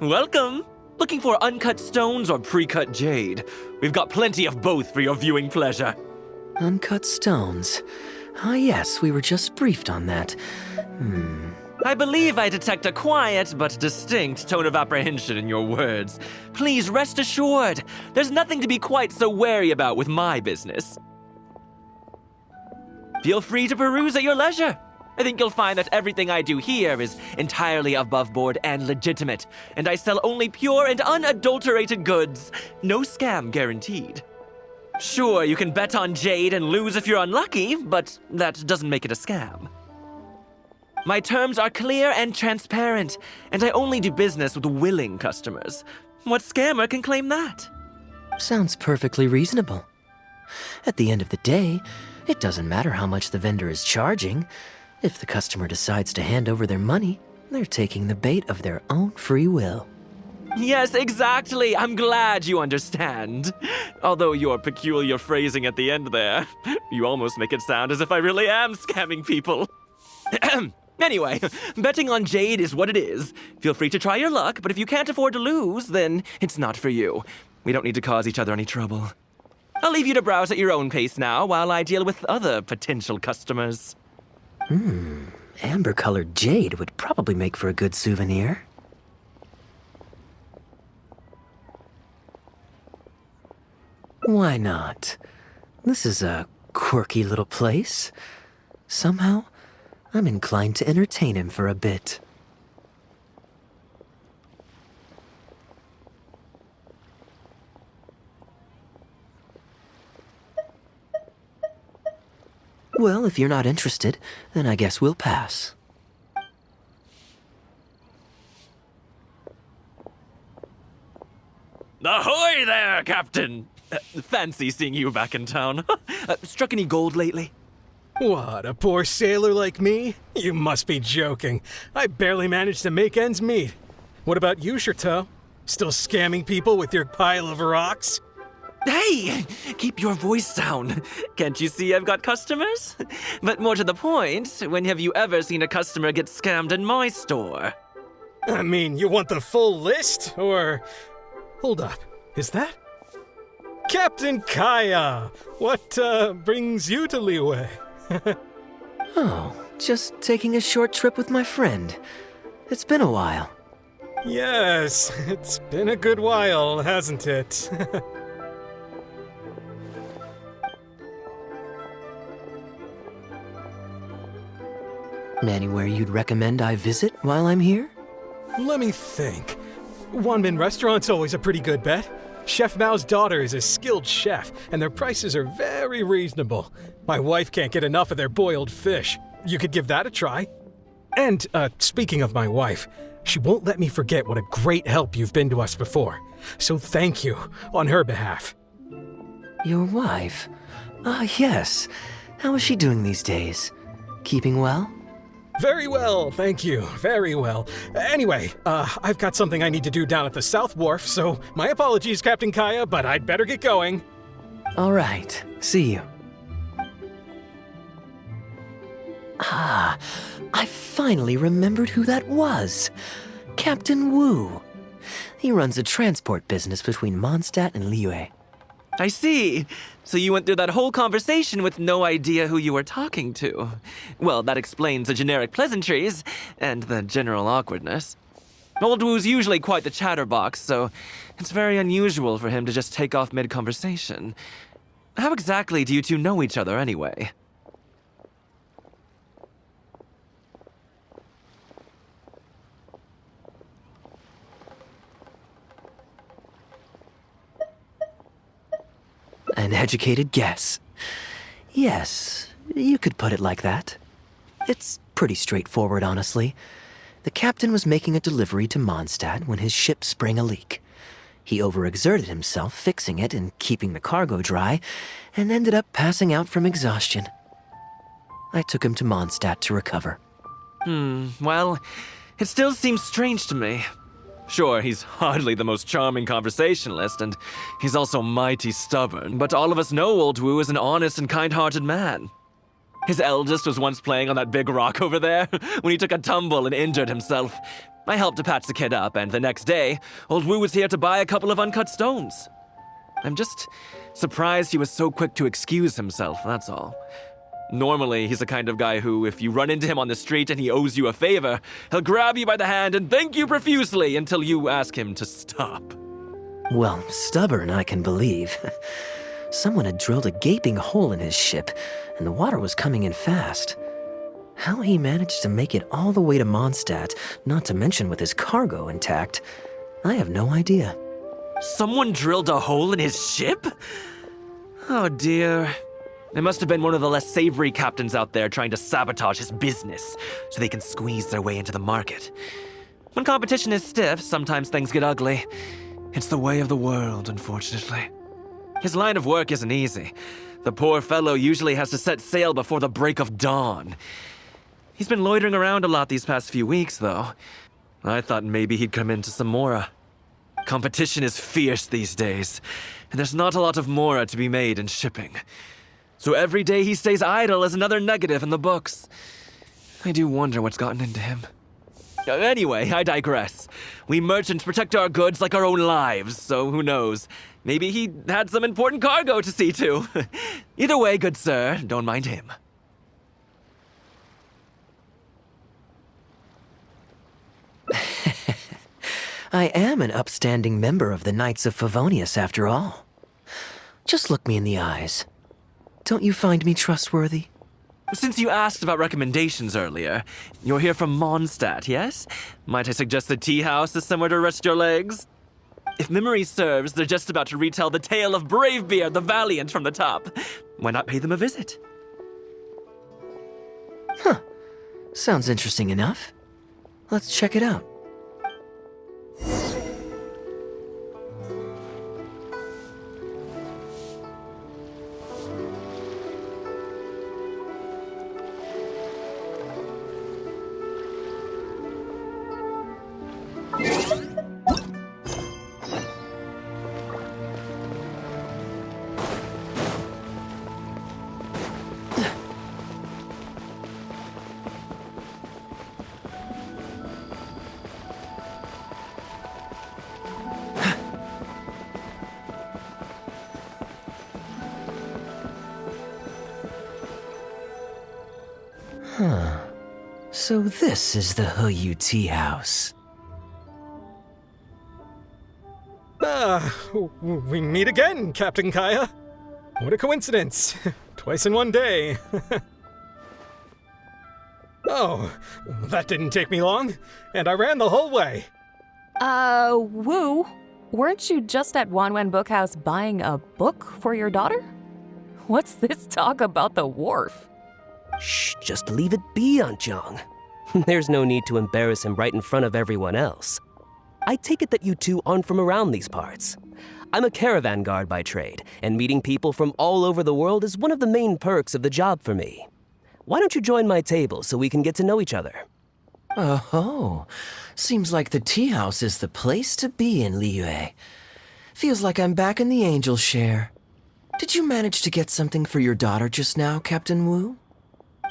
Welcome! Looking for uncut stones or pre-cut jade? We've got plenty of both for your viewing pleasure. Uncut stones. Ah, yes, we were just briefed on that. I believe I detect a quiet but distinct tone of apprehension in your words. Please rest assured, there's nothing to be quite so wary about with my business. Feel free to peruse at your leisure. I think you'll find that everything I do here is entirely above board and legitimate, and I sell only pure and unadulterated goods. No scam guaranteed. Sure, you can bet on jade and lose if you're unlucky, but that doesn't make it a scam. My terms are clear and transparent, and I only do business with willing customers. What scammer can claim that? Sounds perfectly reasonable. At the end of the day, it doesn't matter how much the vendor is charging. If the customer decides to hand over their money, they're taking the bait of their own free will. Yes, exactly. I'm glad you understand. Although your peculiar phrasing at the end there, you almost make it sound as if I really am scamming people. Anyway, betting on jade is what it is. Feel free to try your luck, but if you can't afford to lose, then it's not for you. We don't need to cause each other any trouble. I'll leave you to browse at your own pace now while I deal with other potential customers. Amber-colored jade would probably make for a good souvenir. Why not? This is a quirky little place. Somehow, I'm inclined to entertain him for a bit. Well, if you're not interested, then I guess we'll pass. Ahoy there, Captain! Fancy seeing you back in town. Struck any gold lately? What, a poor sailor like me? You must be joking. I barely managed to make ends meet. What about you, Chateau? Still scamming people with your pile of rocks? Hey! Keep your voice down. Can't you see I've got customers? But more to the point, when have you ever seen a customer get scammed in my store? I mean, you want the full list? Or... Hold up. Is that... Captain Kaya! What, brings you to Liyue? Oh, just taking a short trip with my friend. It's been a while. Yes, it's been a good while, hasn't it? Anywhere you'd recommend I visit while I'm here? Let me think. Wanmin Restaurant's always a pretty good bet. Chef Mao's daughter is a skilled chef, and their prices are very reasonable. My wife can't get enough of their boiled fish. You could give that a try. And, speaking of my wife, she won't let me forget what a great help you've been to us before. So thank you, on her behalf. Your wife? Ah, yes. How is she doing these days? Keeping well? Very well, thank you. Very well. Anyway, I've got something I need to do down at the South Wharf, so my apologies, Captain Kaya, but I'd better get going. All right. See you. Ah, I finally remembered who that was. Captain Wu. He runs a transport business between Mondstadt and Liyue. I see. So you went through that whole conversation with no idea who you were talking to. Well, that explains the generic pleasantries and the general awkwardness. Old Wu's usually quite the chatterbox, so it's very unusual for him to just take off mid-conversation. How exactly do you two know each other anyway? An educated guess. Yes, you could put it like that. It's pretty straightforward, honestly. The captain was making a delivery to Mondstadt when his ship sprang a leak. He overexerted himself fixing it and keeping the cargo dry, and ended up passing out from exhaustion. I took him to Mondstadt to recover. Well, it still seems strange to me. Sure, he's hardly the most charming conversationalist, and he's also mighty stubborn, but all of us know Old Wu is an honest and kind-hearted man. His eldest was once playing on that big rock over there when he took a tumble and injured himself. I helped to patch the kid up, and the next day, old Wu was here to buy a couple of uncut stones. I'm just surprised he was so quick to excuse himself, that's all. Normally, he's the kind of guy who, if you run into him on the street and he owes you a favor, he'll grab you by the hand and thank you profusely until you ask him to stop. Well, stubborn, I can believe. Someone had drilled a gaping hole in his ship, and the water was coming in fast. How he managed to make it all the way to Mondstadt, not to mention with his cargo intact, I have no idea. Someone drilled a hole in his ship? Oh dear. It must have been one of the less savory captains out there trying to sabotage his business so they can squeeze their way into the market. When competition is stiff, sometimes things get ugly. It's the way of the world, unfortunately. His line of work isn't easy. The poor fellow usually has to set sail before the break of dawn. He's been loitering around a lot these past few weeks, though. I thought maybe he'd come into some Mora. Competition is fierce these days, and there's not a lot of Mora to be made in shipping. So every day he stays idle is another negative in the books. I do wonder what's gotten into him. Anyway, I digress. We merchants protect our goods like our own lives, so who knows? Maybe he had some important cargo to see to. Either way, good sir, don't mind him. I am an upstanding member of the Knights of Favonius, after all. Just look me in the eyes. Don't you find me trustworthy? Since you asked about recommendations earlier, you're here from Mondstadt, yes? Might I suggest the tea house is somewhere to rest your legs? If memory serves, they're just about to retell the tale of Bravebeard the Valiant from the top. Why not pay them a visit? Huh. Sounds interesting enough. Let's check it out. So this is the Huyu Tea House. We meet again, Captain Kaya. What a coincidence. Twice in one day. Oh, that didn't take me long, and I ran the whole way. Wu, weren't you just at Wanwen Bookhouse buying a book for your daughter? What's this talk about the wharf? Shh, just leave it be, Aunt Zhang. There's no need to embarrass him right in front of everyone else. I take it that you two aren't from around these parts. I'm a caravan guard by trade, and meeting people from all over the world is one of the main perks of the job for me. Why don't you join my table so we can get to know each other? Oh, seems like the tea house is the place to be in Liyue. Feels like I'm back in the angel share. Did you manage to get something for your daughter just now, Captain Wu?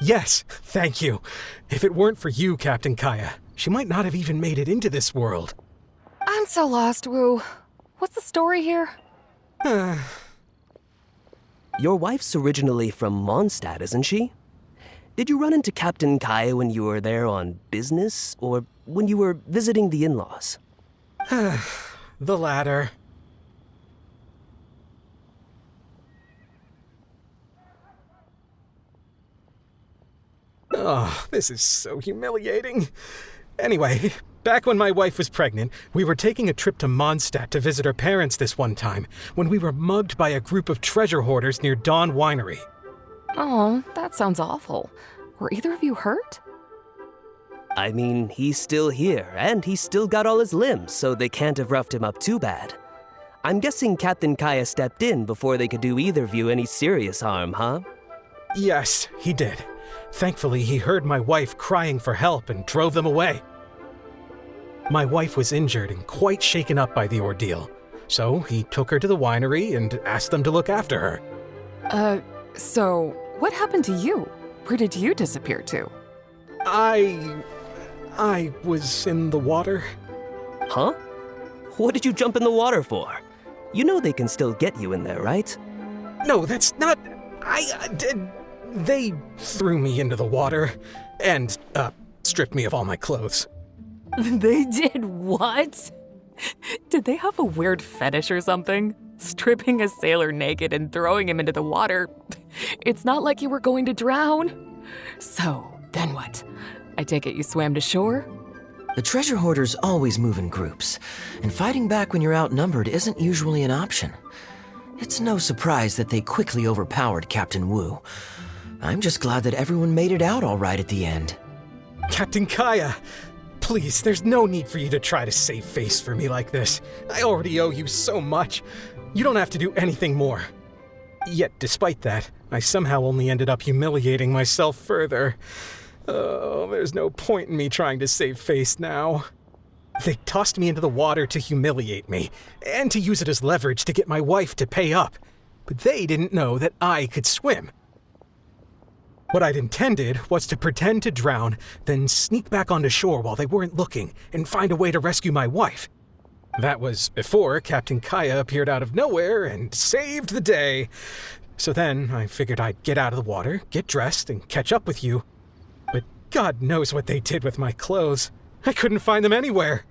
Yes, thank you. If it weren't for you, Captain Kaya, she might not have even made it into this world. I'm so lost, Wu. What's the story here? Your wife's originally from Mondstadt, isn't she? Did you run into Captain Kaya when you were there on business, or when you were visiting the in-laws? The latter. Oh, this is so humiliating. Anyway, back when my wife was pregnant, we were taking a trip to Mondstadt to visit her parents this one time, when we were mugged by a group of treasure hoarders near Dawn Winery. Oh, that sounds awful. Were either of you hurt? I mean, he's still here, and he's still got all his limbs, so they can't have roughed him up too bad. I'm guessing Captain Kaya stepped in before they could do either of you any serious harm, huh? Yes, he did. Thankfully, he heard my wife crying for help and drove them away. My wife was injured and quite shaken up by the ordeal, so he took her to the winery and asked them to look after her. So what happened to you? Where did you disappear to? I I was in the water. Huh? What did you jump in the water for? You know they can still get you in there, right? No, that's not. They threw me into the water and, stripped me of all my clothes. They did what? Did they have a weird fetish or something? Stripping a sailor naked and throwing him into the water. It's not like you were going to drown. So, then what? I take it you swam to shore? The treasure hoarders always move in groups, and fighting back when you're outnumbered isn't usually an option. It's no surprise that they quickly overpowered Captain Wu. I'm just glad that everyone made it out all right at the end. Captain Kaya, please, there's no need for you to try to save face for me like this. I already owe you so much. You don't have to do anything more. Yet, despite that, I somehow only ended up humiliating myself further. Oh, there's no point in me trying to save face now. They tossed me into the water to humiliate me, and to use it as leverage to get my wife to pay up. But they didn't know that I could swim. What I'd intended was to pretend to drown, then sneak back onto shore while they weren't looking, and find a way to rescue my wife. That was before Captain Kaya appeared out of nowhere and saved the day. So then I figured I'd get out of the water, get dressed, and catch up with you. But God knows what they did with my clothes. I couldn't find them anywhere.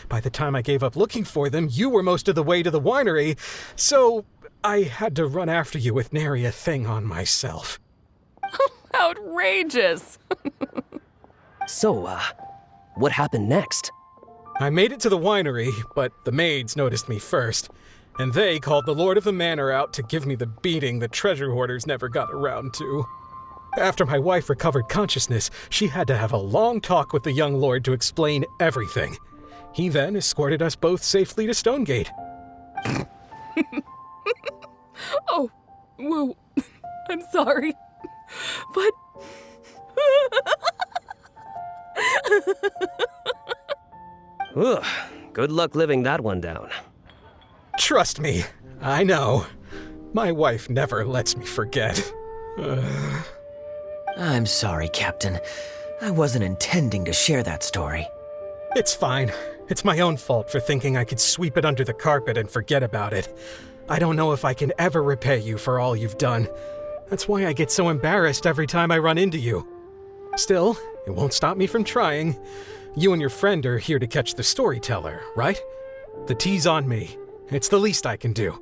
By the time I gave up looking for them, you were most of the way to the winery, so I had to run after you with nary a thing on myself. Outrageous! So, what happened next? I made it to the winery, but the maids noticed me first, and they called the Lord of the Manor out to give me the beating the treasure hoarders never got around to. After my wife recovered consciousness, she had to have a long talk with the young lord to explain everything. He then escorted us both safely to Stonegate. Oh, whoa. I'm sorry. But... Ugh, good luck living that one down. Trust me, I know. My wife never lets me forget. I'm sorry, Captain. I wasn't intending to share that story. It's fine. It's my own fault for thinking I could sweep it under the carpet and forget about it. I don't know if I can ever repay you for all you've done. That's why I get so embarrassed every time I run into you. Still, it won't stop me from trying. You and your friend are here to catch the storyteller, right? The tea's on me. It's the least I can do.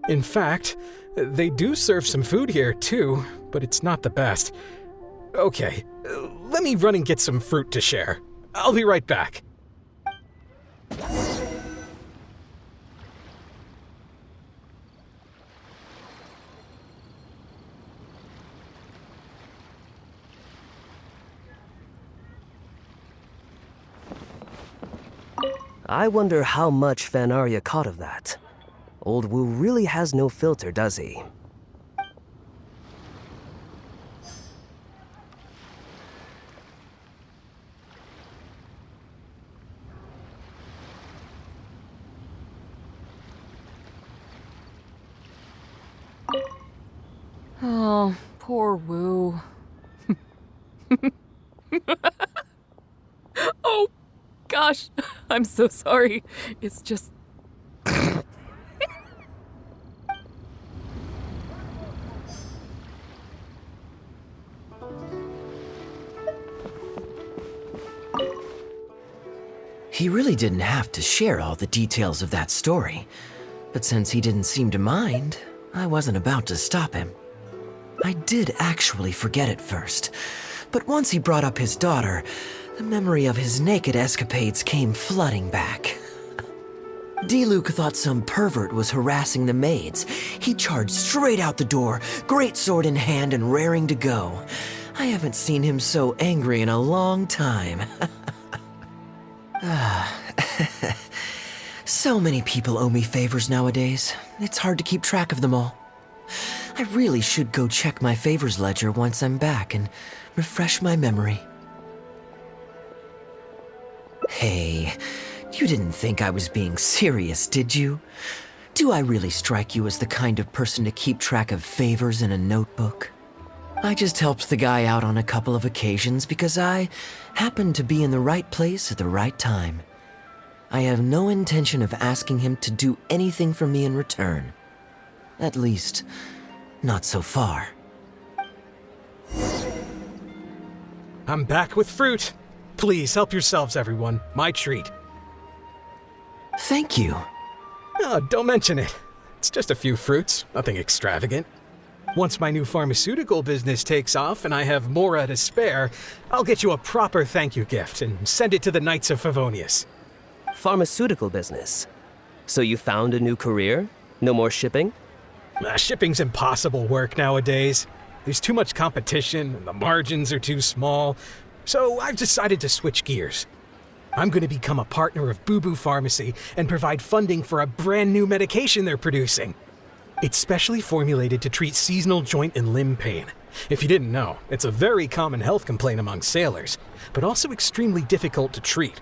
In fact, they do serve some food here, too, but it's not the best. Okay, let me run and get some fruit to share. I'll be right back. I wonder how much Fanaria caught of that. Old Wu really has no filter, does he? Oh, poor Wu. Oh, gosh. I'm so sorry. It's just... He really didn't have to share all the details of that story. But since he didn't seem to mind, I wasn't about to stop him. I did actually forget at first, but once he brought up his daughter, the memory of his naked escapades came flooding back. D-Luke thought some pervert was harassing the maids. He charged straight out the door, great sword in hand and raring to go. I haven't seen him so angry in a long time. So many people owe me favors nowadays. It's hard to keep track of them all. I really should go check my favors ledger once I'm back and refresh my memory. Hey, you didn't think I was being serious, did you? Do I really strike you as the kind of person to keep track of favors in a notebook? I just helped the guy out on a couple of occasions because I happened to be in the right place at the right time. I have no intention of asking him to do anything for me in return. At least, not so far. I'm back with fruit. Please help yourselves, everyone. My treat. Thank you. Oh, don't mention it. It's just a few fruits, nothing extravagant. Once my new pharmaceutical business takes off and I have Mora to spare, I'll get you a proper thank you gift and send it to the Knights of Favonius. Pharmaceutical business. So you found a new career? No more shipping? Shipping's impossible work nowadays. There's too much competition and the margins are too small. So I've decided to switch gears. I'm going to become a partner of Boo Boo Pharmacy and provide funding for a brand new medication they're producing. It's specially formulated to treat seasonal joint and limb pain. If you didn't know, it's a very common health complaint among sailors, but also extremely difficult to treat.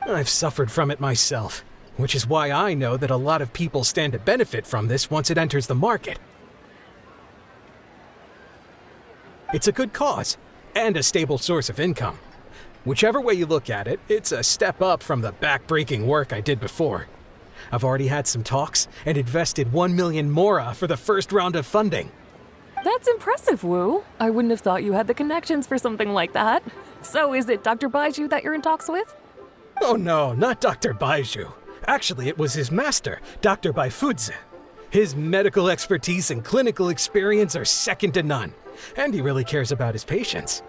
I've suffered from it myself, which is why I know that a lot of people stand to benefit from this once it enters the market. It's a good cause, and a stable source of income. Whichever way you look at it, it's a step up from the back-breaking work I did before. I've already had some talks and invested 1 million Mora for the first round of funding. That's impressive, Wu. I wouldn't have thought you had the connections for something like that. So is it Dr. Baiju that you're in talks with? Oh no, not Dr. Baiju. Actually, it was his master, Dr. Baifudze. His medical expertise and clinical experience are second to none, and he really cares about his patients.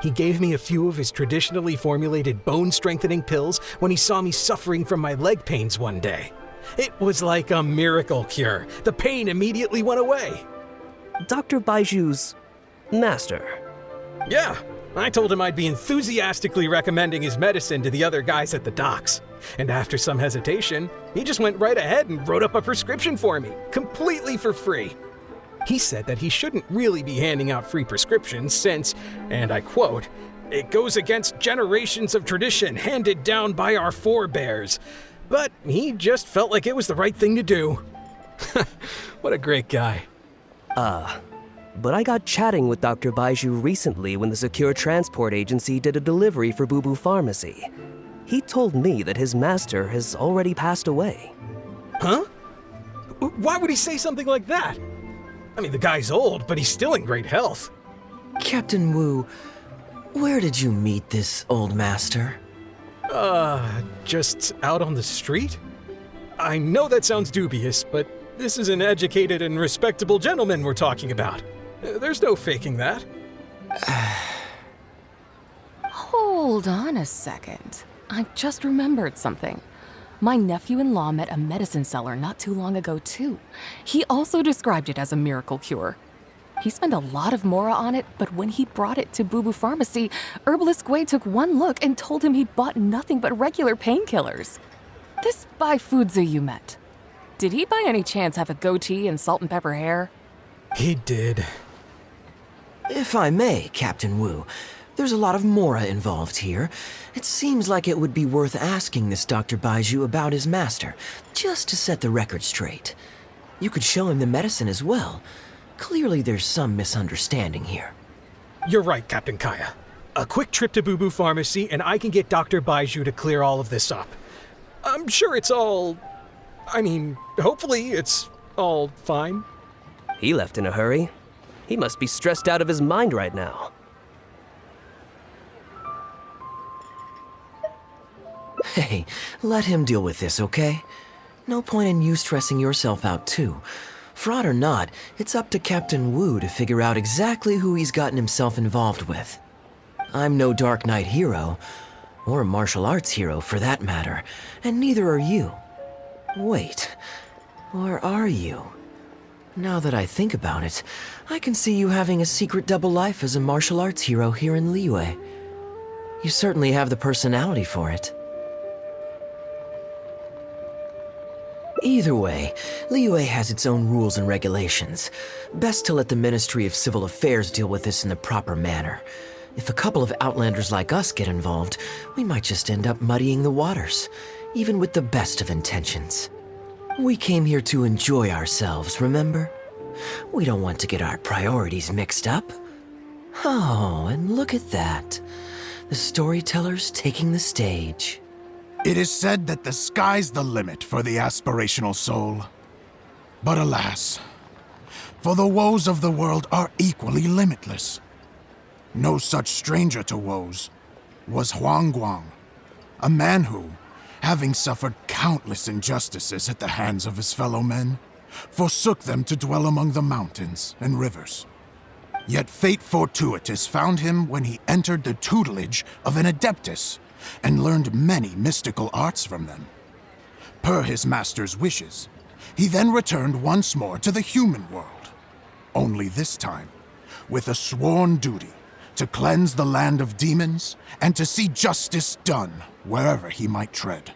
He gave me a few of his traditionally formulated bone-strengthening pills when he saw me suffering from my leg pains one day. It was like a miracle cure. The pain immediately went away. Dr. Baiju's master. Yeah, I told him I'd be enthusiastically recommending his medicine to the other guys at the docks. And after some hesitation, he just went right ahead and wrote up a prescription for me, completely for free. He said that he shouldn't really be handing out free prescriptions since, and I quote, "it goes against generations of tradition handed down by our forebears." But he just felt like it was the right thing to do. What a great guy. But I got chatting with Dr. Baiju recently when the Secure Transport Agency did a delivery for Boo Boo Pharmacy. He told me that his master has already passed away. Huh? Why would he say something like that? I mean, the guy's old, but he's still in great health. Captain Wu, where did you meet this old master? Just out on the street? I know that sounds dubious, but this is an educated and respectable gentleman we're talking about. There's no faking that. Hold on a second. I just remembered something. My nephew-in-law met a medicine seller not too long ago, too. He also described it as a miracle cure. He spent a lot of Mora on it, but when he brought it to Boo Boo Pharmacy, Herbalist Gui took one look and told him he bought nothing but regular painkillers. This Baifudze you met, did he by any chance have a goatee and salt and pepper hair? He did. If I may, Captain Wu, there's a lot of Mora involved here. It seems like it would be worth asking this Dr. Baiju about his master, just to set the record straight. You could show him the medicine as well. Clearly there's some misunderstanding here. You're right, Captain Kaya. A quick trip to Boo Boo Pharmacy and I can get Dr. Baiju to clear all of this up. I'm sure it's all... hopefully it's all fine. He left in a hurry. He must be stressed out of his mind right now. Hey, let him deal with this, okay? No point in you stressing yourself out, too. Fraud or not, it's up to Captain Wu to figure out exactly who he's gotten himself involved with. I'm no Dark Knight hero, or martial arts hero for that matter, and neither are you. Wait, or are you? Now that I think about it, I can see you having a secret double life as a martial arts hero here in Liyue. You certainly have the personality for it. Either way, Liyue has its own rules and regulations. Best to let the Ministry of Civil Affairs deal with this in the proper manner. If a couple of outlanders like us get involved, we might just end up muddying the waters, even with the best of intentions. We came here to enjoy ourselves, remember? We don't want to get our priorities mixed up. Oh, and look at that. The storyteller's taking the stage. It is said that the sky's the limit for the aspirational soul. But alas, for the woes of the world are equally limitless. No such stranger to woes was Huang Guang, a man who, having suffered countless injustices at the hands of his fellow men, forsook them to dwell among the mountains and rivers. Yet fate fortuitous found him when he entered the tutelage of an adeptus and learned many mystical arts from them. Per his master's wishes, he then returned once more to the human world, only this time with a sworn duty to cleanse the land of demons and to see justice done wherever he might tread.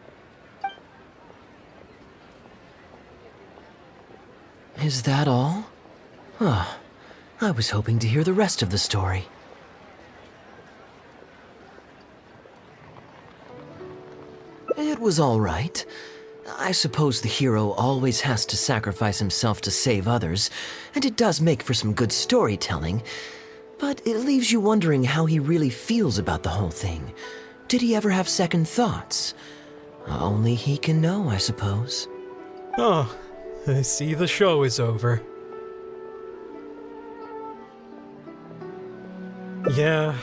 Is that all? Huh. I was hoping to hear the rest of the story. It was all right. I suppose the hero always has to sacrifice himself to save others, and it does make for some good storytelling, but it leaves you wondering how he really feels about the whole thing. Did he ever have second thoughts? Only he can know, I suppose. Oh, I see the show is over. Yeah,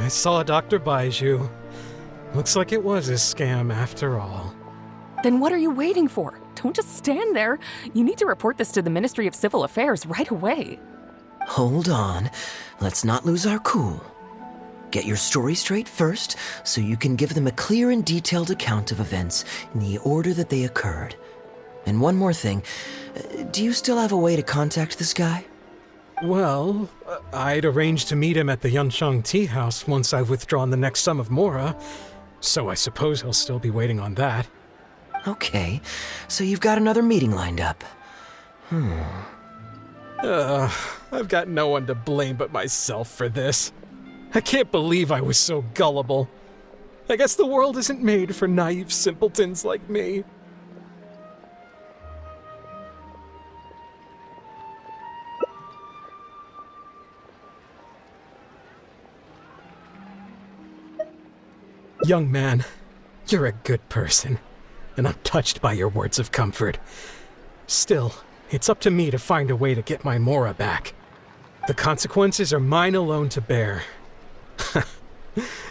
I saw Dr. Baiju. Looks like it was a scam after all. Then what are you waiting for? Don't just stand there. You need to report this to the Ministry of Civil Affairs right away. Hold on. Let's not lose our cool. Get your story straight first, so you can give them a clear and detailed account of events in the order that they occurred. And one more thing. Do you still have a way to contact this guy? Well, I'd arranged to meet him at the Yunsheng Tea House once I've withdrawn the next sum of Mora, so I suppose he'll still be waiting on that. Okay, so you've got another meeting lined up. I've got no one to blame but myself for this. I can't believe I was so gullible. I guess the world isn't made for naive simpletons like me. Young man, you're a good person, and I'm touched by your words of comfort. Still, it's up to me to find a way to get my Mora back. The consequences are mine alone to bear.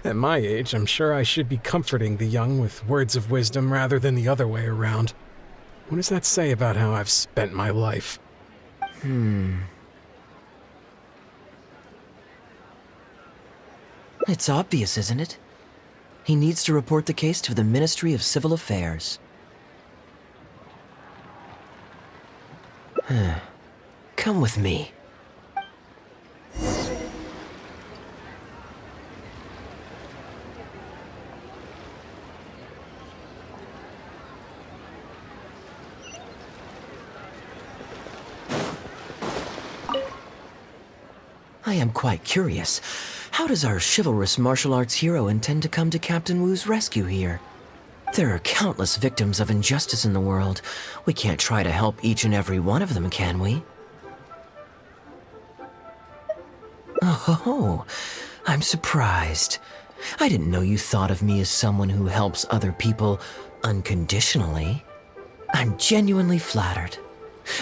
At my age, I'm sure I should be comforting the young with words of wisdom rather than the other way around. What does that say about how I've spent my life? It's obvious, isn't it? He needs to report the case to the Ministry of Civil Affairs. Come with me. I am quite curious. How does our chivalrous martial arts hero intend to come to Captain Wu's rescue here? There are countless victims of injustice in the world. We can't try to help each and every one of them, can we? Oh, I'm surprised. I didn't know you thought of me as someone who helps other people unconditionally. I'm genuinely flattered.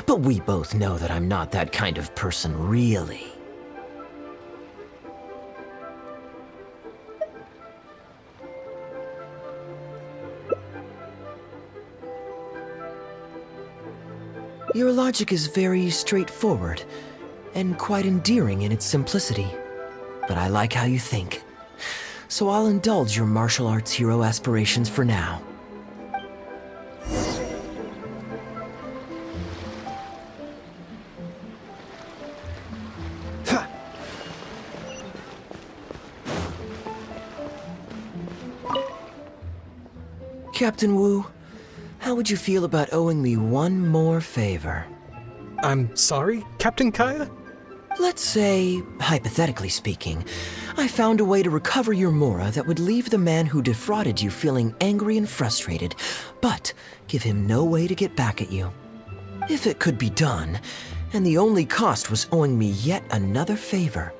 But we both know that I'm not that kind of person, really. Your logic is very straightforward, and quite endearing in its simplicity. But I like how you think. So I'll indulge your martial arts hero aspirations for now. Captain Wu, how would you feel about owing me one more favor? I'm sorry, Captain Kaya? Let's say, hypothetically speaking, I found a way to recover your Mora that would leave the man who defrauded you feeling angry and frustrated, but give him no way to get back at you. If it could be done, and the only cost was owing me yet another favor,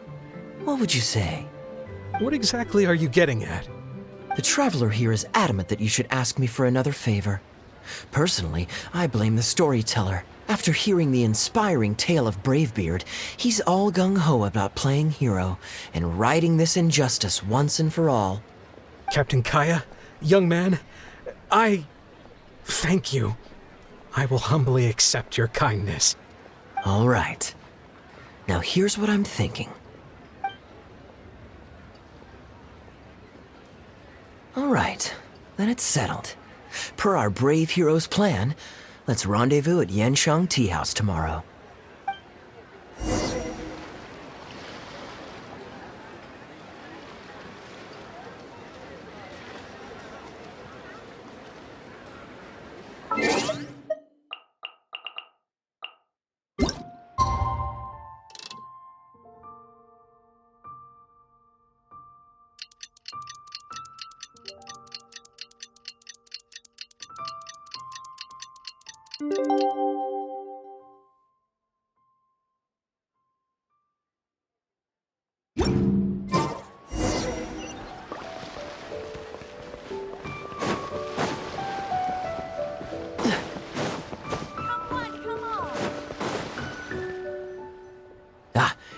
What would you say? What exactly are you getting at? The traveler here is adamant that you should ask me for another favor. Personally, I blame the storyteller. After hearing the inspiring tale of Bravebeard, he's all gung-ho about playing hero and righting this injustice once and for all. Captain Kaya, young man, I thank you. I will humbly accept your kindness. All right. Now here's what I'm thinking. All right, then it's settled. Per our brave hero's plan, let's rendezvous at Yanshang Tea House tomorrow.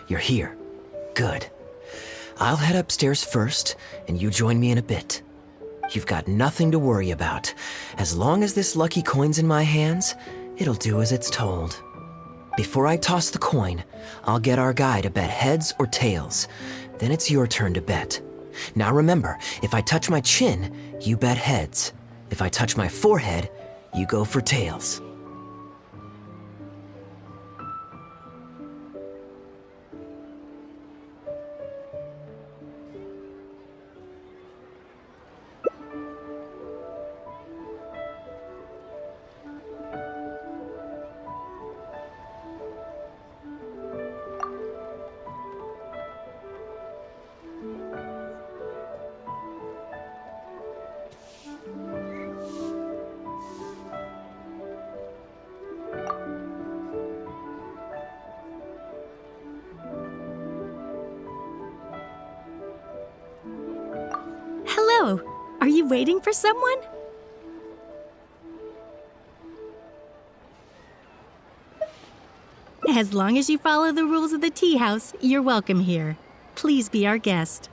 You're here. Good. I'll head upstairs first, and you join me in a bit. You've got nothing to worry about. As long as this lucky coin's in my hands, it'll do as it's told. Before I toss the coin, I'll get our guy to bet heads or tails. Then it's your turn to bet. Now remember, if I touch my chin, you bet heads. If I touch my forehead, you go for tails. Hello. Are you waiting for someone? As long as you follow the rules of the tea house, you're welcome here. Please be our guest.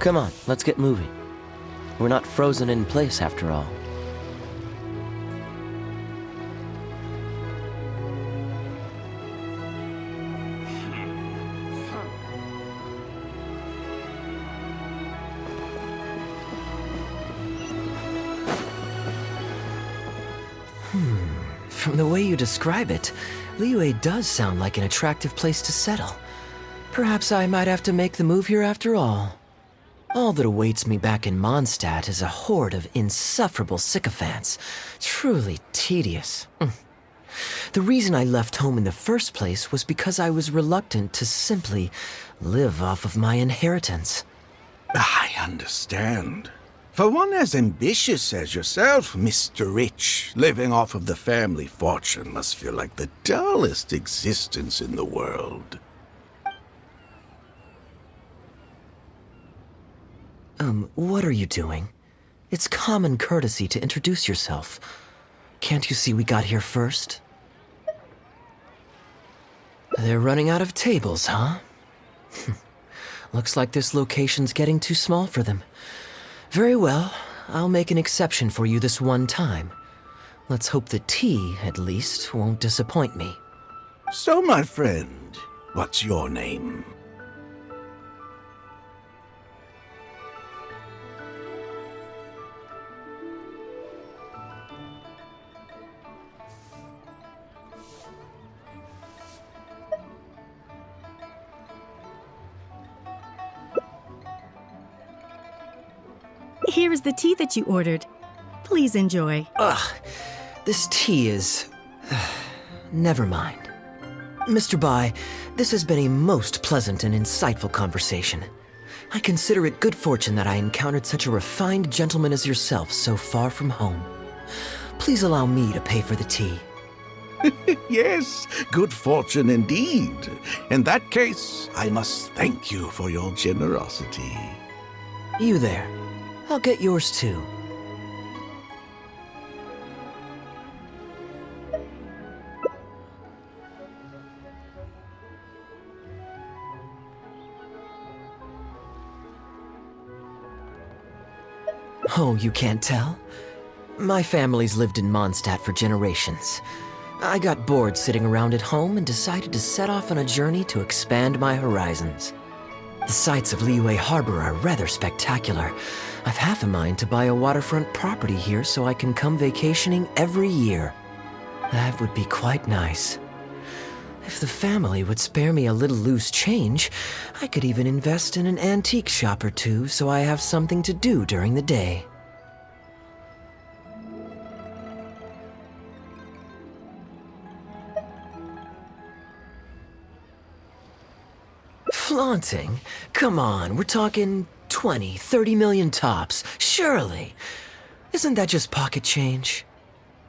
Come on, let's get moving. We're not frozen in place after all. From the way you describe it, Liyue does sound like an attractive place to settle. Perhaps I might have to make the move here after all. All that awaits me back in Mondstadt is a horde of insufferable sycophants. Truly tedious. The reason I left home in the first place was because I was reluctant to simply live off of my inheritance. I understand. For one as ambitious as yourself, Mr. Rich, living off of the family fortune must feel like the dullest existence in the world. What are you doing? It's common courtesy to introduce yourself. Can't you see we got here first? They're running out of tables, huh? Looks like this location's getting too small for them. Very well, I'll make an exception for you this one time. Let's hope the tea, at least, won't disappoint me. So, my friend, what's your name? Here is the tea that you ordered. Please enjoy. Ugh, this tea is... Never mind. Mr. Bai, this has been a most pleasant and insightful conversation. I consider it good fortune that I encountered such a refined gentleman as yourself so far from home. Please allow me to pay for the tea. Yes, good fortune indeed. In that case, I must thank you for your generosity. You there. I'll get yours too. Oh, you can't tell? My family's lived in Mondstadt for generations. I got bored sitting around at home and decided to set off on a journey to expand my horizons. The sights of Liyue Harbor are rather spectacular. I've half a mind to buy a waterfront property here so I can come vacationing every year. That would be quite nice. If the family would spare me a little loose change, I could even invest in an antique shop or two so I have something to do during the day. Flaunting? Come on, we're talking 20, 30 million tops, surely. Isn't that just pocket change?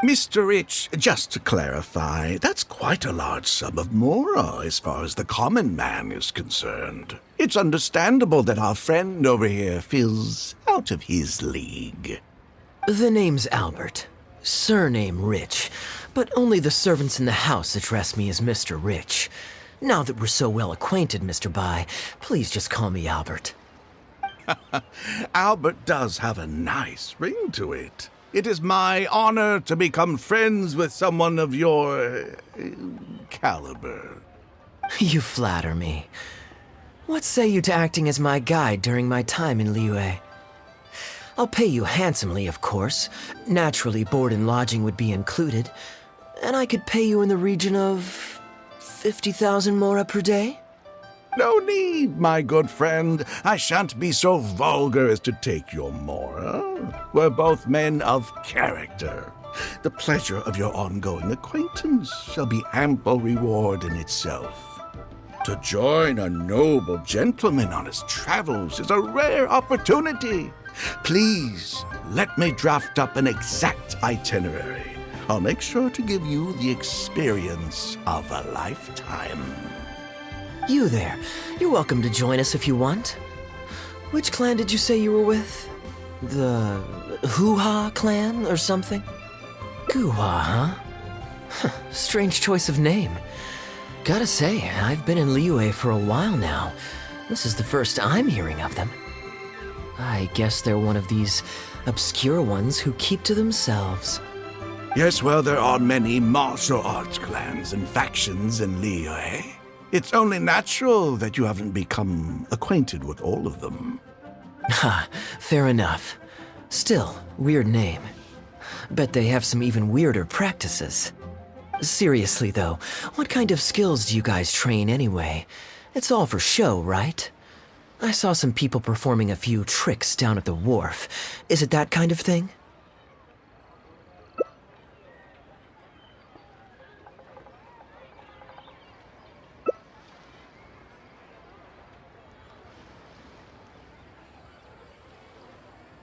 Mr. Rich, just to clarify, that's quite a large sum of mora as far as the common man is concerned. It's understandable that our friend over here feels out of his league. The name's Albert. Surname Rich. But only the servants in the house address me as Mr. Rich. Now that we're so well acquainted, Mr. Bai, please just call me Albert. Albert does have a nice ring to it. It is my honor to become friends with someone of your caliber. You flatter me. What say you to acting as my guide during my time in Liyue? I'll pay you handsomely, of course. Naturally, board and lodging would be included. And I could pay you in the region of 50,000 mora per day? No need, my good friend. I shan't be so vulgar as to take your mora. We're both men of character. The pleasure of your ongoing acquaintance shall be ample reward in itself. To join a noble gentleman on his travels is a rare opportunity. Please, let me draft up an exact itinerary. I'll make sure to give you the experience of a lifetime. You there. You're welcome to join us if you want. Which clan did you say you were with? The Hoo-Ha clan or something? Goo-Ha, huh? Strange choice of name. Gotta say, I've been in Liyue for a while now. This is the first I'm hearing of them. I guess they're one of these obscure ones who keep to themselves. Yes, well, there are many martial arts clans and factions in Liyue. It's only natural that you haven't become acquainted with all of them. Ha, fair enough. Still, weird name. Bet they have some even weirder practices. Seriously though, what kind of skills do you guys train anyway? It's all for show, right? I saw some people performing a few tricks down at the wharf. Is it that kind of thing?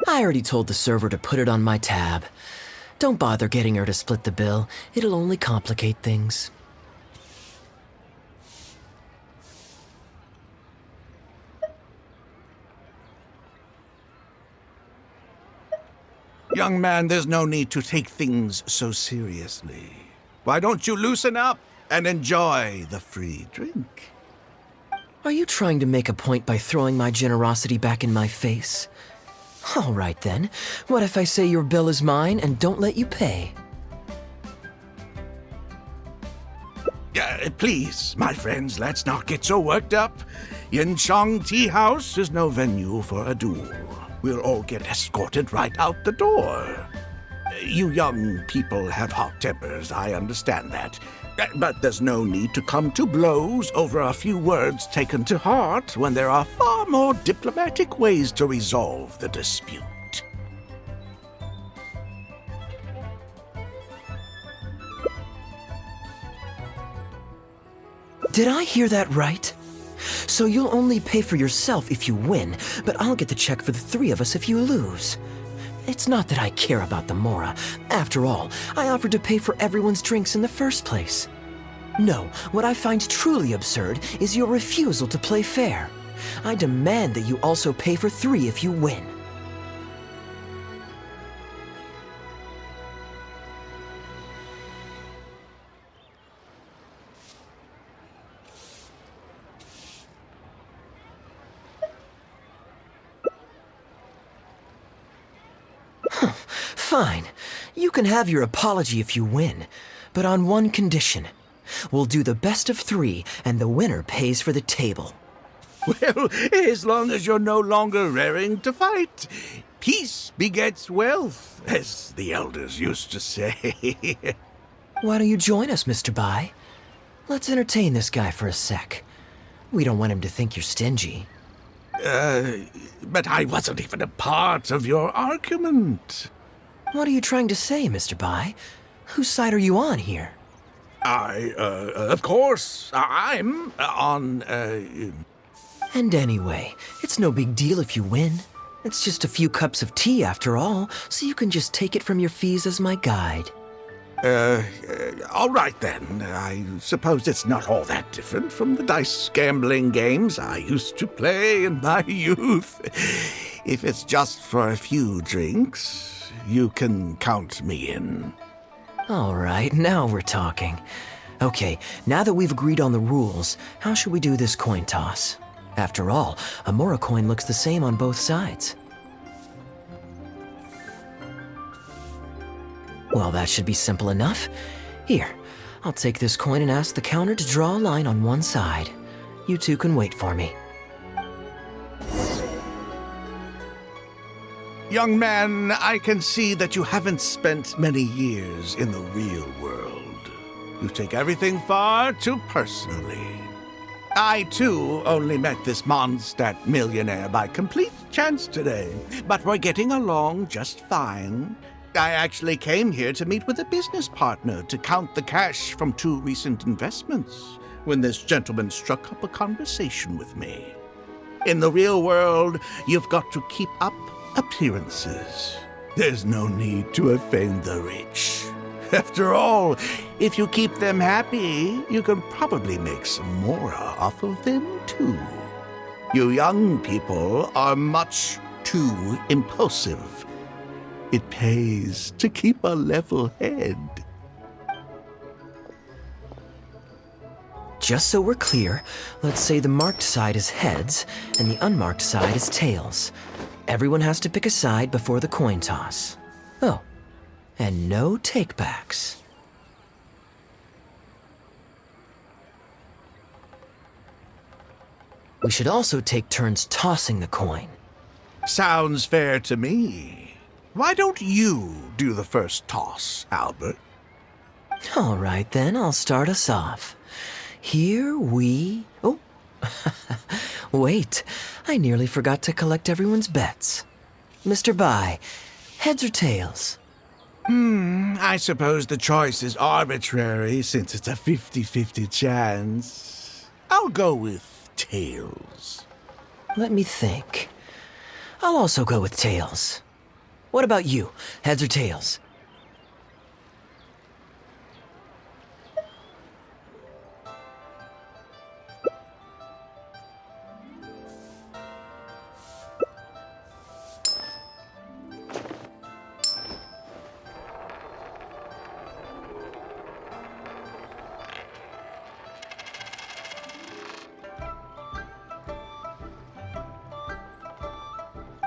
I already told the server to put it on my tab. Don't bother getting her to split the bill. It'll only complicate things. Young man, there's no need to take things so seriously. Why don't you loosen up and enjoy the free drink? Are you trying to make a point by throwing my generosity back in my face? All right then. What if I say your bill is mine and don't let you pay? Please, my friends, let's not get so worked up. Yinchang Tea House is no venue for a duel. We'll all get escorted right out the door. You young people have hot tempers, I understand that. But there's no need to come to blows over a few words taken to heart when there are far more diplomatic ways to resolve the dispute. Did I hear that right? So you'll only pay for yourself if you win, but I'll get the check for the three of us if you lose. It's not that I care about the Mora. After all, I offered to pay for everyone's drinks in the first place. No, what I find truly absurd is your refusal to play fair. I demand that you also pay for three if you win. Fine. You can have your apology if you win, but on one condition. We'll do the best of three, and the winner pays for the table. Well, as long as you're no longer raring to fight. Peace begets wealth, as the elders used to say. Why don't you join us, Mr. Bai? Let's entertain this guy for a sec. We don't want him to think you're stingy. But I wasn't even a part of your argument. What are you trying to say, Mr. Bai? Whose side are you on here? Of course, I'm on, And anyway, it's no big deal if you win. It's just a few cups of tea after all, so you can just take it from your fees as my guide. All right then. I suppose it's not all that different from the dice gambling games I used to play in my youth. If it's just for a few drinks, you can count me in. All right, now we're talking. Okay, now that we've agreed on the rules, how should we do this coin toss? After all, a Mora coin looks the same on both sides. Well, that should be simple enough. Here, I'll take this coin and ask the counter to draw a line on one side. You two can wait for me. Young man, I can see that you haven't spent many years in the real world. You take everything far too personally. I, too, only met this Mondstadt millionaire by complete chance today, but we're getting along just fine. I actually came here to meet with a business partner to count the cash from 2 recent investments when this gentleman struck up a conversation with me. In the real world, you've got to keep up appearances. There's no need to offend the rich. After all, if you keep them happy, you can probably make some more off of them, too. You young people are much too impulsive. It pays to keep a level head. Just so we're clear, let's say the marked side is heads and the unmarked side is tails. Everyone has to pick a side before the coin toss. Oh, and no takebacks. We should also take turns tossing the coin. Sounds fair to me. Why don't you do the first toss, Albert? All right, then, I'll start us off. Here we... Oh, wait, I nearly forgot to collect everyone's bets. Mr. Bai, heads or tails? I suppose the choice is arbitrary since it's a 50-50 chance. I'll go with tails. Let me think. I'll also go with tails. What about you, heads or tails?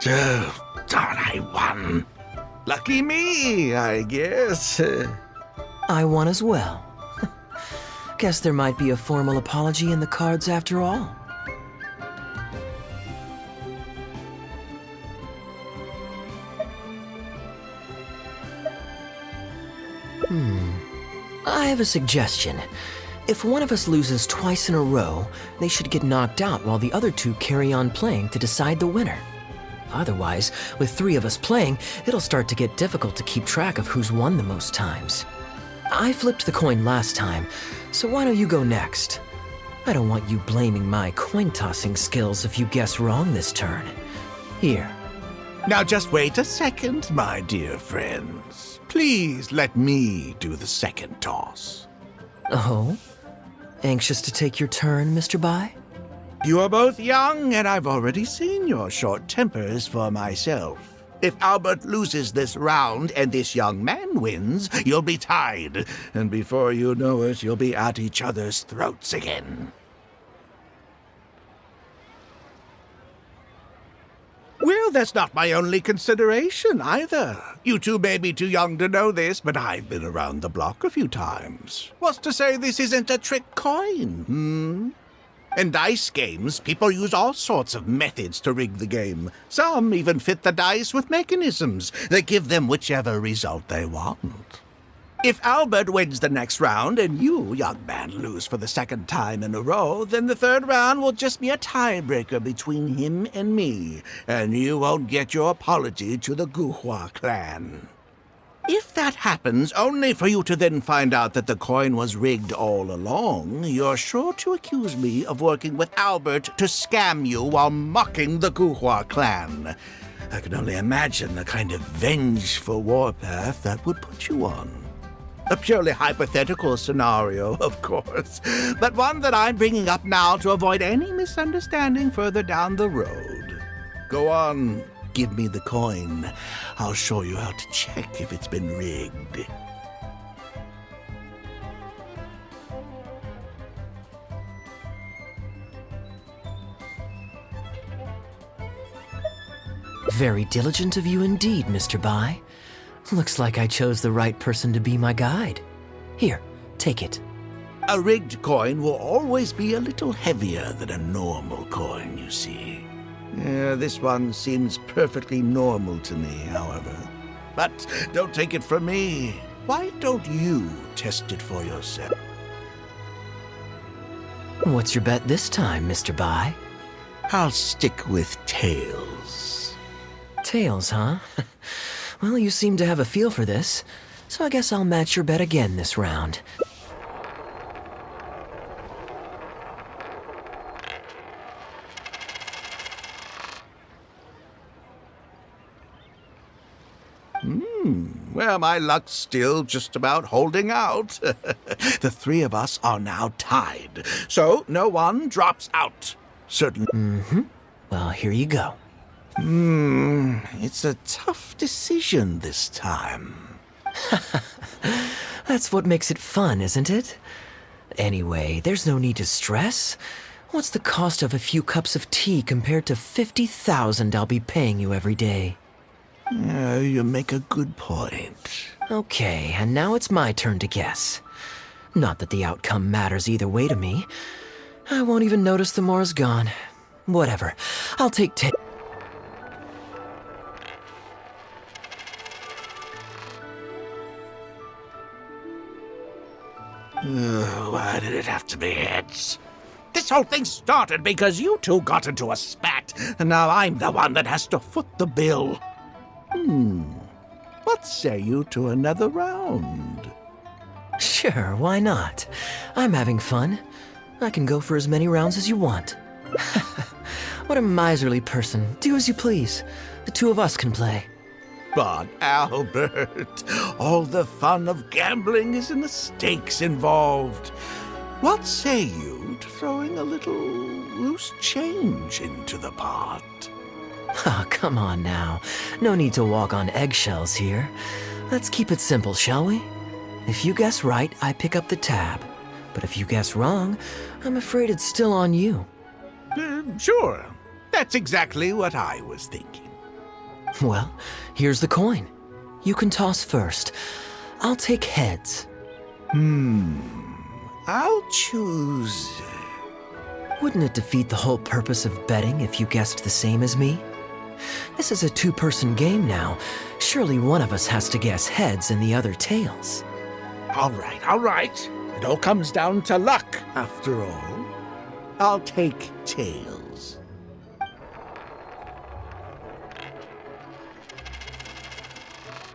Oh, darn, I won. Lucky me, I guess. I won as well. Guess there might be a formal apology in the cards after all. I have a suggestion. If one of us loses twice in a row, they should get knocked out while the other two carry on playing to decide the winner. Otherwise, with 3 of us playing, it'll start to get difficult to keep track of who's won the most times. I flipped the coin last time, so why don't you go next? I don't want you blaming my coin-tossing skills if you guess wrong this turn. Here. Now just wait a second, my dear friends. Please let me do the second toss. Oh? Anxious to take your turn, Mr. Bai? You are both young, and I've already seen your short tempers for myself. If Albert loses this round and this young man wins, you'll be tied. And before you know it, you'll be at each other's throats again. Well, that's not my only consideration, either. You two may be too young to know this, but I've been around the block a few times. What's to say this isn't a trick coin, In dice games, people use all sorts of methods to rig the game. Some even fit the dice with mechanisms that give them whichever result they want. If Albert wins the next round and you, young man, lose for the second time in a row, then the third round will just be a tiebreaker between him and me, and you won't get your apology to the Guhua clan. If that happens, only for you to then find out that the coin was rigged all along, you're sure to accuse me of working with Albert to scam you while mocking the Guhua clan. I can only imagine the kind of vengeful warpath that would put you on. A purely hypothetical scenario, of course, but one that I'm bringing up now to avoid any misunderstanding further down the road. Go on. Give me the coin. I'll show you how to check if it's been rigged. Very diligent of you indeed, Mr. Bai. Looks like I chose the right person to be my guide. Here, take it. A rigged coin will always be a little heavier than a normal coin, you see. This one seems perfectly normal to me, however. But don't take it from me. Why don't you test it for yourself? What's your bet this time, Mr. Bai? I'll stick with tails. Tails, huh? Well, you seem to have a feel for this, so I guess I'll match your bet again this round. Well, my luck's still just about holding out. The three of us are now tied, so no one drops out. Certainly. Well, here you go. It's a tough decision this time. That's what makes it fun, isn't it? Anyway, there's no need to stress. What's the cost of a few cups of tea compared to 50,000 I'll be paying you every day? You make a good point. Okay, and now it's my turn to guess. Not that the outcome matters either way to me. I won't even notice the more is gone. Whatever. I'll take Why did it have to be heads? This whole thing started because you two got into a spat, and now I'm the one that has to foot the bill. What say you to another round? Sure, why not? I'm having fun. I can go for as many rounds as you want. What a miserly person. Do as you please. The two of us can play. But Albert, all the fun of gambling is in the stakes involved. What say you to throwing a little loose change into the pot? Oh, come on now. No need to walk on eggshells here. Let's keep it simple, shall we? If you guess right, I pick up the tab. But if you guess wrong, I'm afraid it's still on you. Sure. That's exactly what I was thinking. Well, here's the coin. You can toss first. I'll take heads. I'll choose... Wouldn't it defeat the whole purpose of betting if you guessed the same as me? This is a two-person game now. Surely one of us has to guess heads and the other tails. All right. It all comes down to luck, after all. I'll take tails.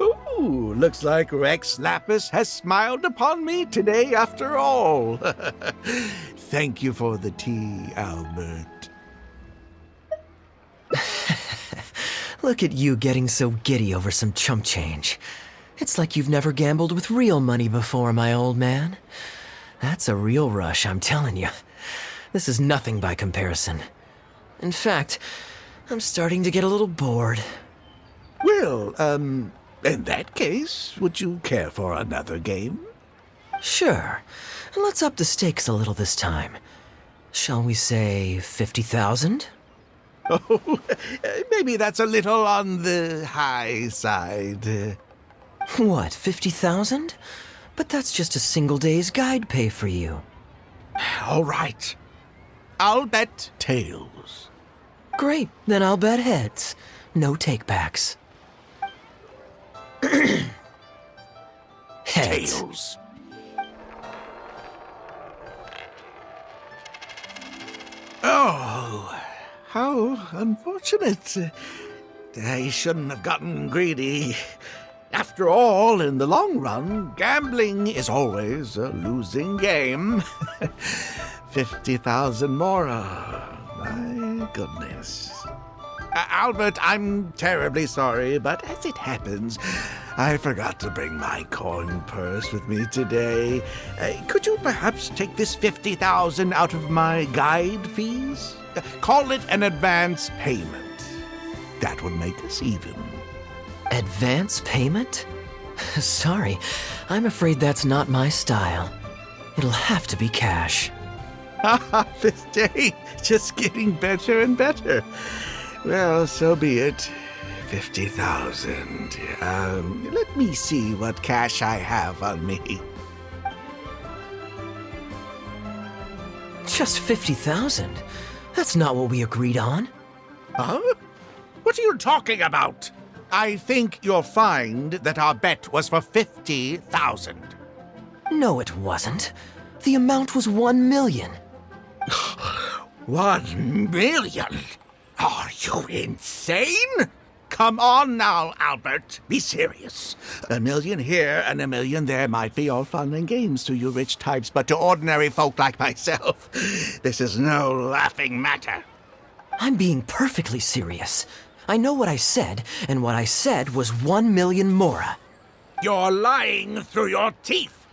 Ooh, looks like Rex Lapis has smiled upon me today after all. thank you for the tea, Albert. Look at you getting so giddy over some chump change. It's like you've never gambled with real money before, my old man. That's a real rush, I'm telling you. This is nothing by comparison. In fact, I'm starting to get a little bored. Well, in that case, would you care for another game? Sure. And let's up the stakes a little this time. Shall we say 50,000? Oh, maybe that's a little on the high side. What, 50,000? But that's just a single day's guide pay for you. All right. I'll bet tails. Great, then I'll bet heads. No takebacks. Heads. Tails. Oh, how unfortunate. I shouldn't have gotten greedy. After all, in the long run, gambling is always a losing game. 50,000 more. My goodness. Albert, I'm terribly sorry, but as it happens, I forgot to bring my coin purse with me today. Could you perhaps take this 50,000 out of my guide fees? Call it an advance payment. That would make us even. Advance payment? Sorry, I'm afraid that's not my style. It'll have to be cash. This day just getting better and better. Well, so be it. 50,000. Let me see what cash I have on me. Just 50,000? That's not what we agreed on. Huh? What are you talking about? I think you'll find that our bet was for 50,000. No, it wasn't. The amount was 1 million. 1 million? Are you insane? Come on now, Albert. Be serious. A million here and a million there might be all fun and games to you rich types, but to ordinary folk like myself, this is no laughing matter. I'm being perfectly serious. I know what I said, and what I said was 1 million mora. You're lying through your teeth.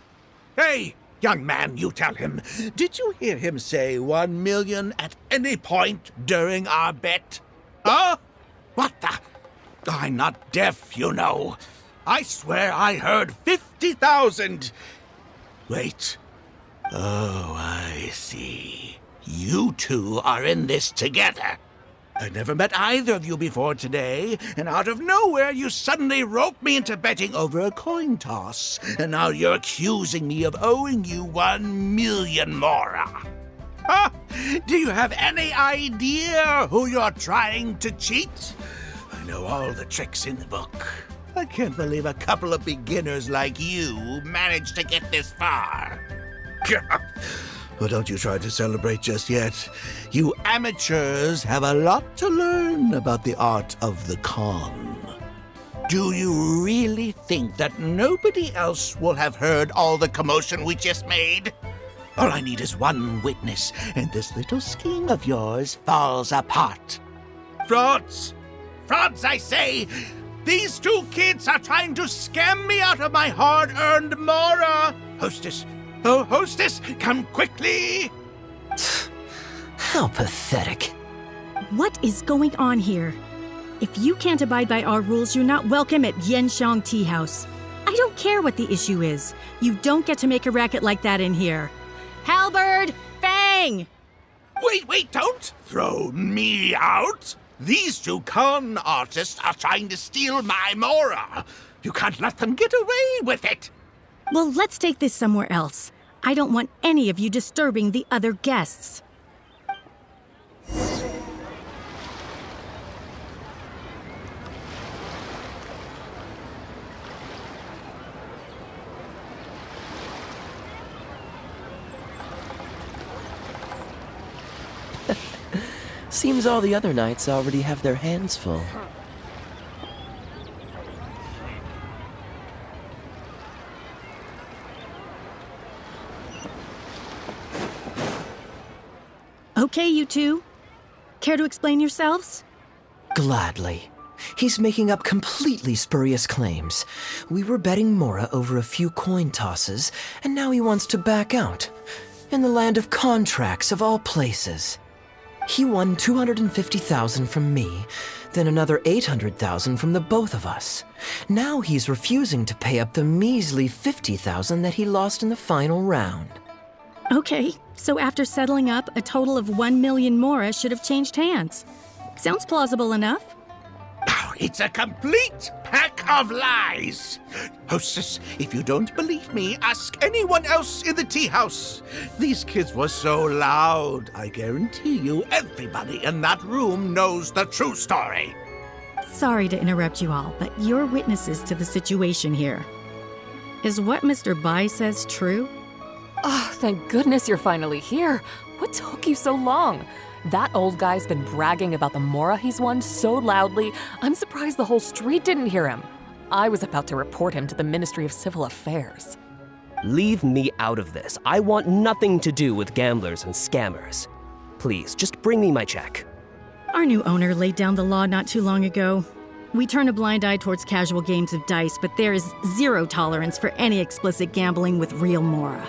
Hey, young man, you tell him. Did you hear him say 1 million at any point during our bet? Huh? What the? I'm not deaf, you know. I swear I heard 50,000. Wait. Oh, I see. You two are in this together. I never met either of you before today, and out of nowhere you suddenly roped me into betting over a coin toss, and now you're accusing me of owing you 1 million mora. Huh? Do you have any idea who you're trying to cheat? I know all the tricks in the book. I can't believe a couple of beginners like you managed to get this far. Well, don't you try to celebrate just yet. You amateurs have a lot to learn about the art of the con. Do you really think that nobody else will have heard all the commotion we just made? All I need is one witness, and this little scheme of yours falls apart. Frauds! Frauds, I say! These two kids are trying to scam me out of my hard-earned mora! Hostess! Oh, hostess, come quickly! How pathetic. What is going on here? If you can't abide by our rules, you're not welcome at Yanxiang Tea House. I don't care what the issue is. You don't get to make a racket like that in here. Halberd! Fang! Wait, don't throw me out! These two con artists are trying to steal my mora. You can't let them get away with it. Well, let's take this somewhere else. I don't want any of you disturbing the other guests. Seems all the other knights already have their hands full. Okay, you two. Care to explain yourselves? Gladly. He's making up completely spurious claims. We were betting Mora over a few coin tosses, and now he wants to back out. In the land of contracts, of all places. He won 250,000 from me, then another 800,000 from the both of us. Now he's refusing to pay up the measly 50,000 that he lost in the final round. Okay, so after settling up, a total of 1 million Mora should have changed hands. Sounds plausible enough. Oh, it's a complete pack of lies. Hostess, if you don't believe me, ask anyone else in the tea house. These kids were so loud. I guarantee you everybody in that room knows the true story. Sorry to interrupt you all, but you're witnesses to the situation here. Is what Mr. Bai says true? Oh, thank goodness you're finally here. What took you so long? That old guy's been bragging about the Mora he's won so loudly, I'm surprised the whole street didn't hear him. I was about to report him to the Ministry of Civil Affairs. Leave me out of this. I want nothing to do with gamblers and scammers. Please, just bring me my check. Our new owner laid down the law not too long ago. We turn a blind eye towards casual games of dice, but there is zero tolerance for any explicit gambling with real Mora.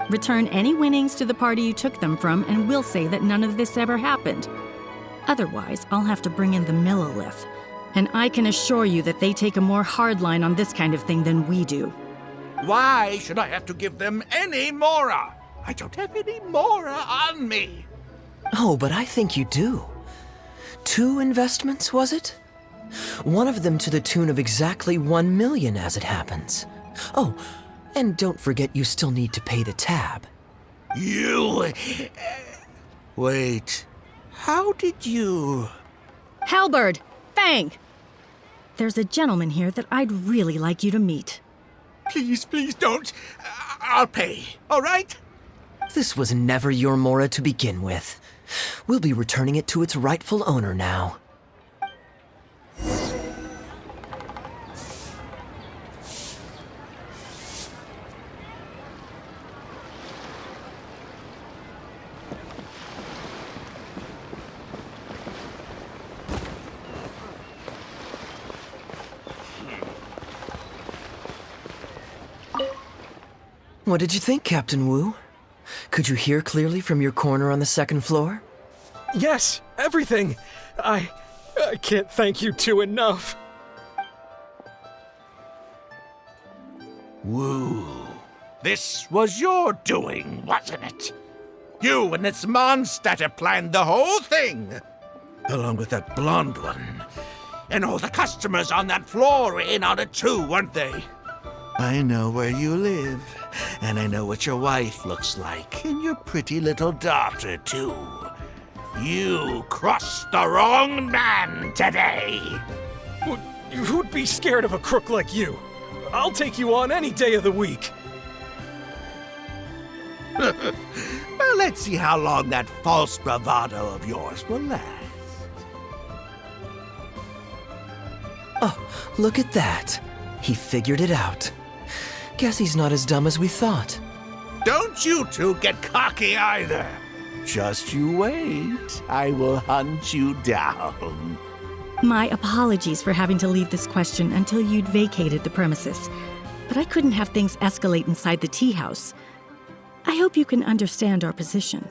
Return any winnings to the party you took them from, and we'll say that none of this ever happened. Otherwise, I'll have to bring in the Millilith. And I can assure you that they take a more hard line on this kind of thing than we do. Why should I have to give them any Mora? I don't have any Mora on me. Oh, but I think you do. 2 investments, was it? One of them to the tune of exactly 1 million as it happens. Oh, and don't forget you still need to pay the tab. You... Wait. How did you... Halberd! Fang! There's a gentleman here that I'd really like you to meet. Please, please don't. I'll pay, all right? This was never your Mora to begin with. We'll be returning it to its rightful owner now. What did you think, Captain Wu? Could you hear clearly from your corner on the 2nd floor? Yes, everything. I can't thank you two enough. Woo. This was your doing, wasn't it? You and this Mondstatter planned the whole thing. Along with that blonde one. And all the customers on that floor were in on it too, weren't they? I know where you live, and I know what your wife looks like, and your pretty little daughter, too. You crossed the wrong man today. Who'd be scared of a crook like you? I'll take you on any day of the week. Well, let's see how long that false bravado of yours will last. Oh, look at that. He figured it out. Guess he's not as dumb as we thought. Don't you two get cocky either. Just you wait. I will hunt you down. My apologies for having to leave this question until you'd vacated the premises, but I couldn't have things escalate inside the tea house. I hope you can understand our position.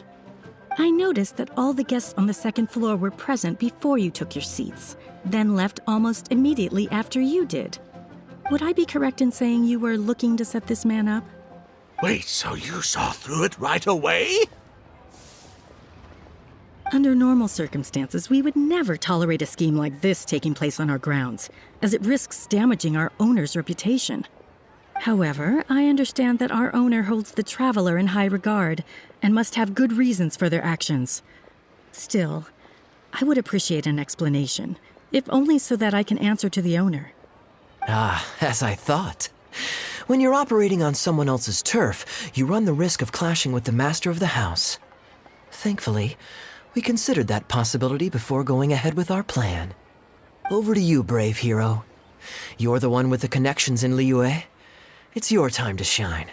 I noticed that all the guests on the 2nd floor were present before you took your seats, then left almost immediately after you did. Would I be correct in saying you were looking to set this man up? Wait, so you saw through it right away? Under normal circumstances, we would never tolerate a scheme like this taking place on our grounds, as it risks damaging our owner's reputation. However, I understand that our owner holds the traveler in high regard and must have good reasons for their actions. Still, I would appreciate an explanation, if only so that I can answer to the owner. Ah, as I thought. When you're operating on someone else's turf, you run the risk of clashing with the master of the house. Thankfully, we considered that possibility before going ahead with our plan. Over to you, brave hero. You're the one with the connections in Liyue. It's your time to shine.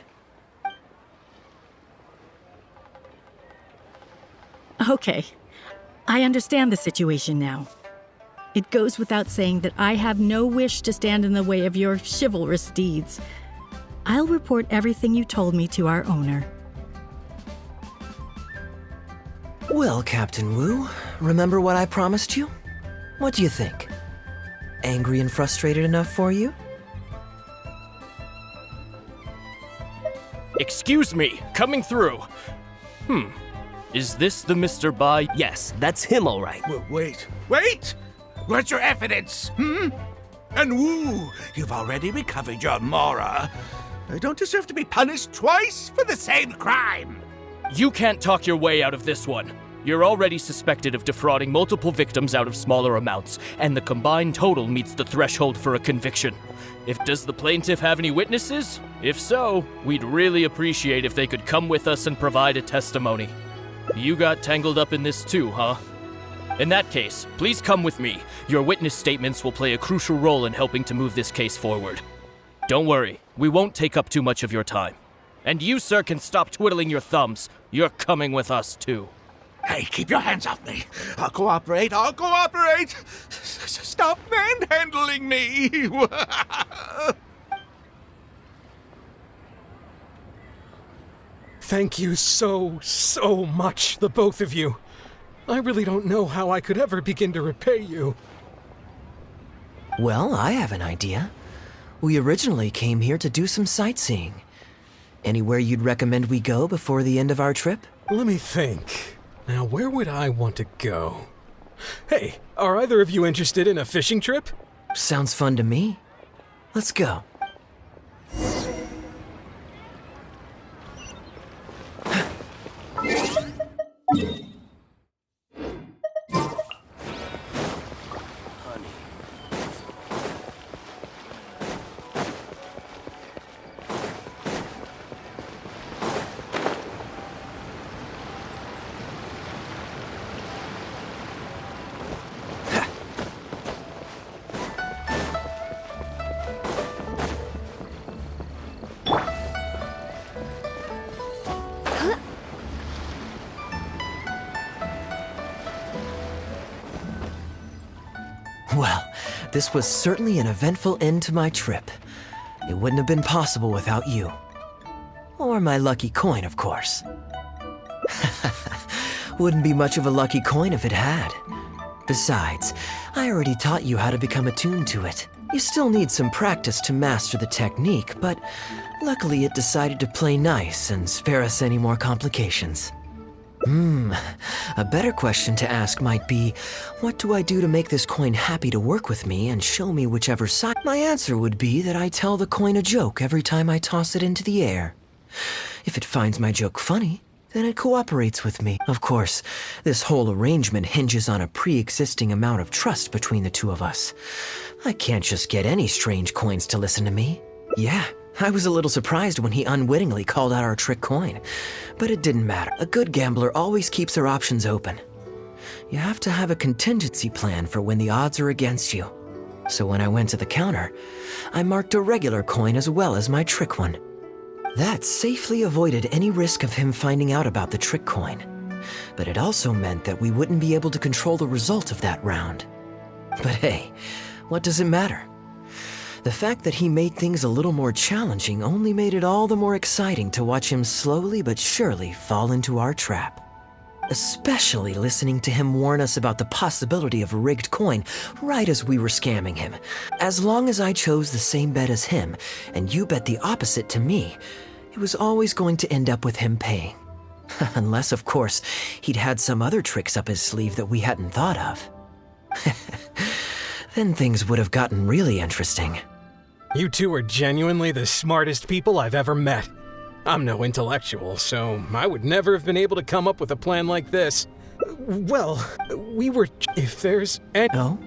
Okay, I understand the situation now. It goes without saying that I have no wish to stand in the way of your chivalrous deeds. I'll report everything you told me to our owner. Well, Captain Wu, remember what I promised you? What do you think? Angry and frustrated enough for you? Excuse me, coming through. Is this the Mr. Bai? Yes, that's him all right. Wait! Where's your evidence? And Wu, you've already recovered your Mora. I don't deserve to be punished twice for the same crime. You can't talk your way out of this one. You're already suspected of defrauding multiple victims out of smaller amounts, and the combined total meets the threshold for a conviction. Does the plaintiff have any witnesses? If so, we'd really appreciate if they could come with us and provide a testimony. You got tangled up in this too, huh? In that case, please come with me. Your witness statements will play a crucial role in helping to move this case forward. Don't worry, we won't take up too much of your time. And you, sir, can stop twiddling your thumbs. You're coming with us too. Hey, keep your hands off me. I'll cooperate. Stop manhandling me. Thank you so much, the both of you. I really don't know how I could ever begin to repay you. Well, I have an idea. We originally came here to do some sightseeing. Anywhere you'd recommend we go before the end of our trip? Let me think. Now, where would I want to go? Hey, are either of you interested in a fishing trip? Sounds fun to me. Let's go. Well, this was certainly an eventful end to my trip. It wouldn't have been possible without you. Or my lucky coin, of course. Wouldn't be much of a lucky coin if it had. Besides, I already taught you how to become attuned to it. You still need some practice to master the technique, but luckily it decided to play nice and spare us any more complications. A better question to ask might be, what do I do to make this coin happy to work with me and show me whichever side? My answer would be that I tell the coin a joke every time I toss it into the air. If it finds my joke funny, then it cooperates with me. Of course, this whole arrangement hinges on a pre-existing amount of trust between the two of us. I can't just get any strange coins to listen to me. Yeah, I was a little surprised when he unwittingly called out our trick coin, but it didn't matter. A good gambler always keeps their options open. You have to have a contingency plan for when the odds are against you. So when I went to the counter, I marked a regular coin as well as my trick one. That safely avoided any risk of him finding out about the trick coin. But it also meant that we wouldn't be able to control the result of that round. But hey, what does it matter? The fact that he made things a little more challenging only made it all the more exciting to watch him slowly but surely fall into our trap. Especially listening to him warn us about the possibility of a rigged coin right as we were scamming him. As long as I chose the same bet as him, and you bet the opposite to me, it was always going to end up with him paying. Unless, of course, he'd had some other tricks up his sleeve that we hadn't thought of. Then things would have gotten really interesting. You two are genuinely the smartest people I've ever met. I'm no intellectual, so I would never have been able to come up with a plan like this. Well, we were... If there's... Oh?